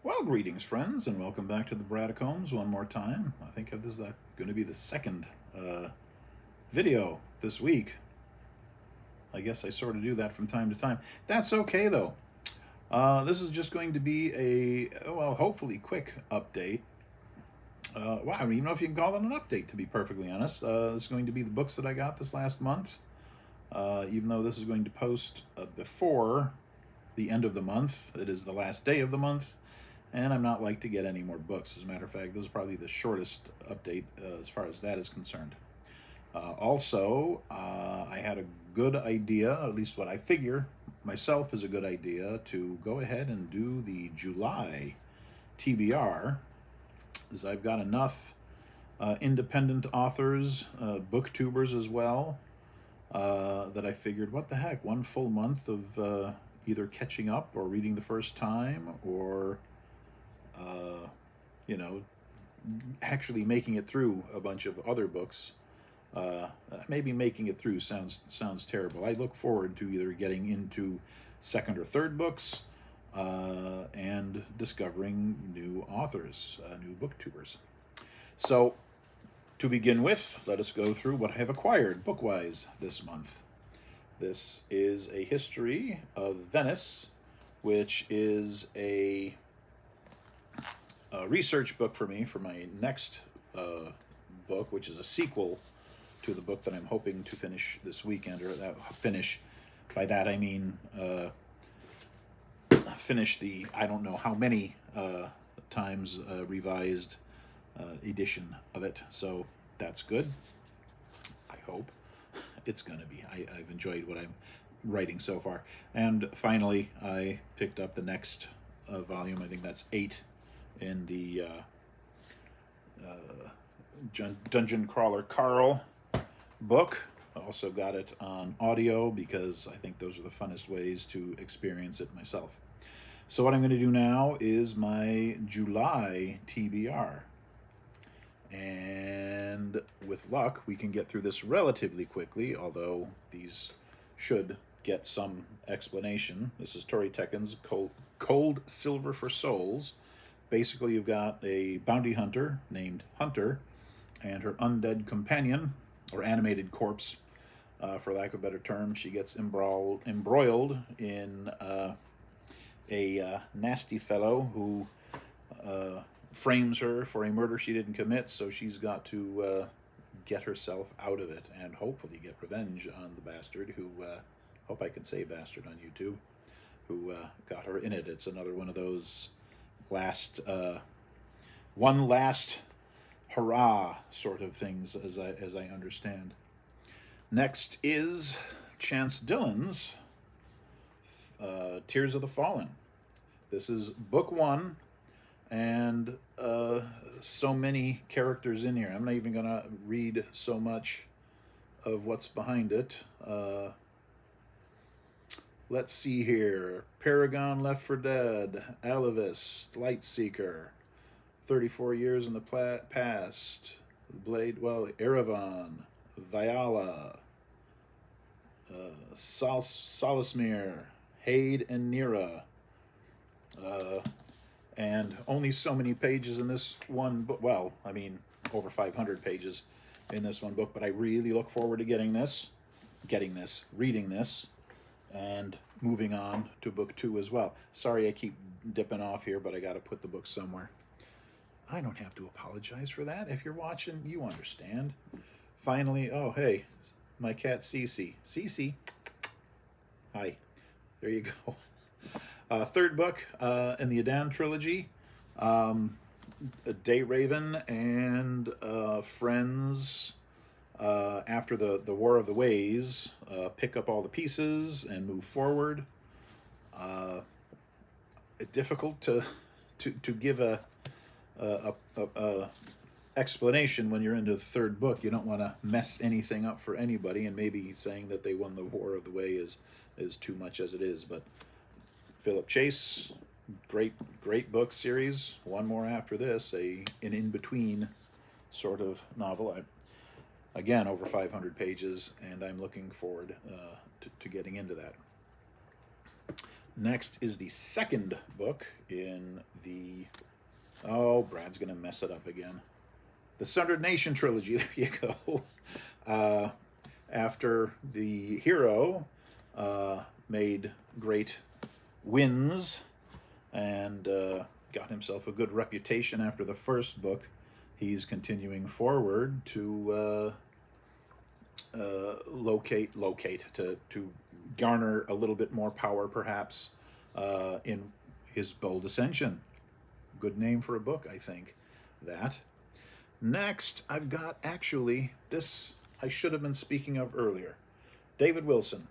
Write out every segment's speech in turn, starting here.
Well, greetings, friends, and welcome back to the Bradicombs one more time. I think this is going to be the second video this week. I guess I sort of do that from time to time. That's okay, though. This is just going to be well, hopefully quick update. Well, I don't even know if you can call it an update, to be perfectly honest. This is going to be the books that I got this last month. Even though this is going to post before the end of the month, it is the last day of the month. And I'm not like to get any more books. As a matter of fact, this is probably the shortest update as far as that is concerned. I had a good idea, at least what I figure myself is a good idea, to go ahead and do the July TBR, as I've got enough independent authors, booktubers as well, that I figured, what the heck, one full month of either catching up or reading the first time or you know, actually making it through a bunch of other books. Maybe making it through sounds terrible. I look forward to either getting into second or third books and discovering new authors, new booktubers. So, to begin with, let us go through what I have acquired bookwise this month. This is a history of Venice, which is a research book for me for my next book, which is a sequel to the book that I'm hoping to finish this weekend, or finish. By that I mean finish the I don't know how many times revised edition of it. So that's good. I hope it's gonna be. I've enjoyed what I'm writing so far. And finally, I picked up the next volume. I think that's 8 in the Dungeon Crawler Carl book. I also got it on audio because I think those are the funnest ways to experience it myself. So what I'm going to do now is my July TBR. And with luck, we can get through this relatively quickly, although these should get some explanation. This is Tori Tecken's Cold Silver for Souls. Basically, you've got a bounty hunter named Hunter and her undead companion, or animated corpse, for lack of a better term. She gets embroiled in a nasty fellow who frames her for a murder she didn't commit, so she's got to get herself out of it and hopefully get revenge on the bastard who, hope I can say bastard on YouTube, who got her in it. It's another one of those one last hurrah sort of things, as I understand. Next is Chance Dillon's Tears of the Fallen. This is book 1, and so many characters in here. I'm not even gonna read so much of what's behind it. Let's see here. Paragon Left for Dead, Alavis, Lightseeker, 34 Years in the Past, Erevan, Vyala, Solismere, Hade and Nira. And only so many pages in this one book. Well, I mean, over 500 pages in this one book, but I really look forward to reading this, and moving on to book 2 as well. Sorry I keep dipping off here, but I got to put the book somewhere. I don't have to apologize for that. If you're watching, you understand. Finally, oh, hey, my cat Cece. Cece, hi. There you go. Third book in the Adan trilogy. Day Raven and friends, after the War of the Ways, pick up all the pieces and move forward. Difficult to give a explanation when you're into the third book. You don't want to mess anything up for anybody, and maybe saying that they won the War of the Way is too much as it is. But Philip Chase, great book series. One more after this, an in-between sort of novel. Again, over 500 pages, and I'm looking forward to getting into that. Next is the second book in the... Oh, Brad's going to mess it up again. The Sundered Nation trilogy. There you go. After the hero made great wins and got himself a good reputation after the first book, he's continuing forward to to garner a little bit more power, perhaps, in his bold ascension. Good name for a book, I think. That. Next, I've got actually this I should have been speaking of earlier. David Willson.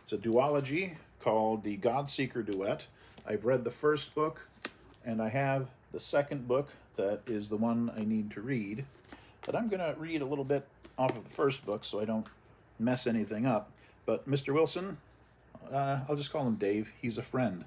It's a duology called The Godseeker Duet. I've read the first book, and I have the second book that is the one I need to read. But I'm going to read a little bit off of the first book so I don't mess anything up. But Mr. Willson, I'll just call him Dave. He's a friend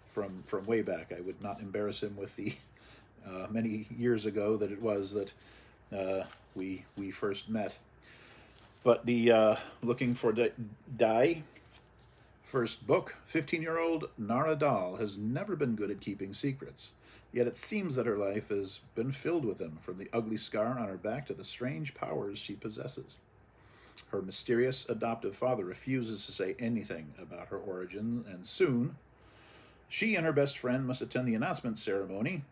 from way back. I would not embarrass him with the many years ago that it was that we first met. But the Looking for Dai first book, 15-year-old Nara Dahl has never been good at keeping secrets. Yet it seems that her life has been filled with them, from the ugly scar on her back to the strange powers she possesses. Her mysterious adoptive father refuses to say anything about her origin, and soon she and her best friend must attend the announcement ceremony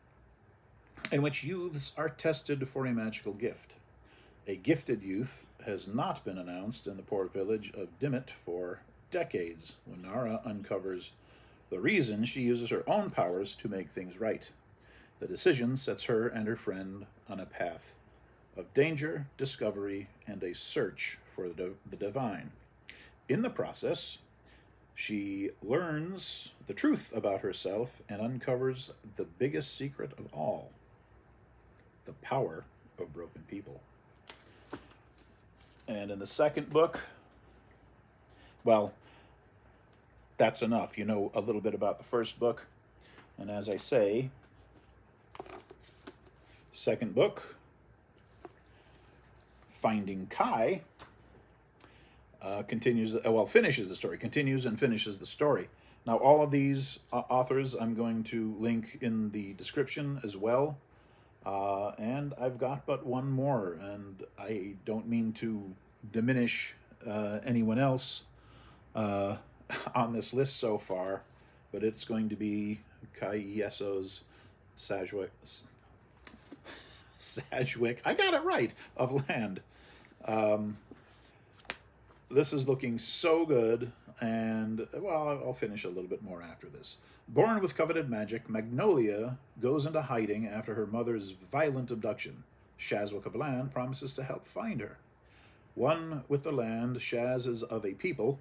in which youths are tested for a magical gift. A gifted youth has not been announced in the poor village of Dimit for decades, when Nara uncovers the reason she uses her own powers to make things right. The decision sets her and her friend on a path of danger, discovery, and a search for the divine. In the process, she learns the truth about herself and uncovers the biggest secret of all: the power of broken people. And in the second book, well, that's enough. You know a little bit about the first book. And as I say, second book, Finding Kai, finishes the story, continues and finishes the story. Now, all of these authors I'm going to link in the description as well. And I've got but one more, and I don't mean to diminish anyone else on this list so far, but it's going to be Kai Ieso's Sajwik. I got it right, of Land. This is looking so good, and, well, I'll finish a little bit more after this. Born with coveted magic, Magnolia goes into hiding after her mother's violent abduction. Shazwick of Land promises to help find her. One with the land, Shaz is of a people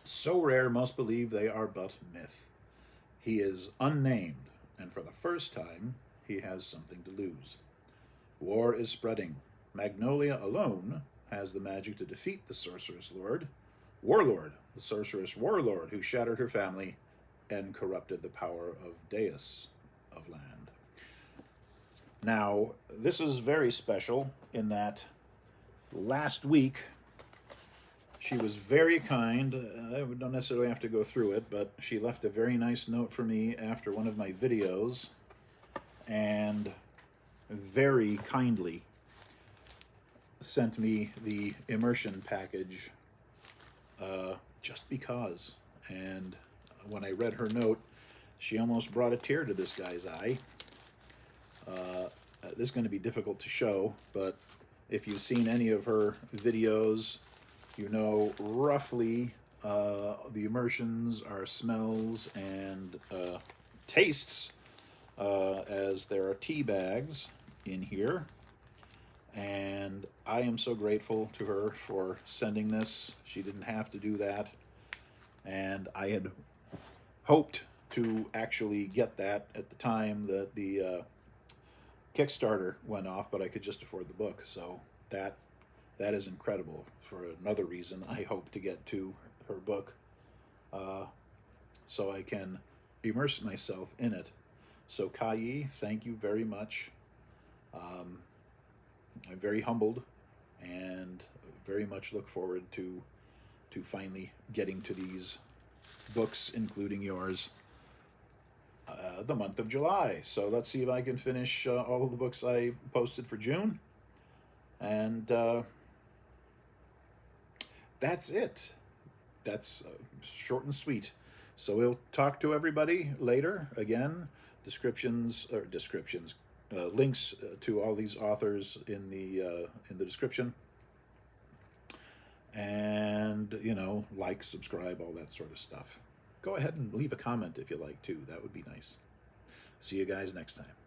so rare most believe they are but myth. He is unnamed, and for the first time, he has something to lose. War is spreading. Magnolia alone has the magic to defeat the sorceress warlord, the sorceress warlord who shattered her family and corrupted the power of Deus of Land. Now, this is very special in that last week she was very kind. I don't necessarily have to go through it, but she left a very nice note for me after one of my videos and very kindly sent me the immersion package just because. And when I read her note, she almost brought a tear to this guy's eye. This is going to be difficult to show, but if you've seen any of her videos, you know roughly the immersions are smells and tastes, as there are tea bags in here. And I am so grateful to her for sending this. She didn't have to do that. And I had hoped to actually get that at the time that the Kickstarter went off, but I could just afford the book. So that is incredible. For another reason, I hope to get to her book so I can immerse myself in it. So Kai, thank you very much. I'm very humbled and very much look forward to finally getting to these books, including yours, the month of July. So let's see if I can finish all of the books I posted for June. And that's it. That's short and sweet. So we'll talk to everybody later. Again, links to all these authors in the description. And like, subscribe, all that sort of stuff. Go ahead and leave a comment if you like too. That would be nice. See you guys next time.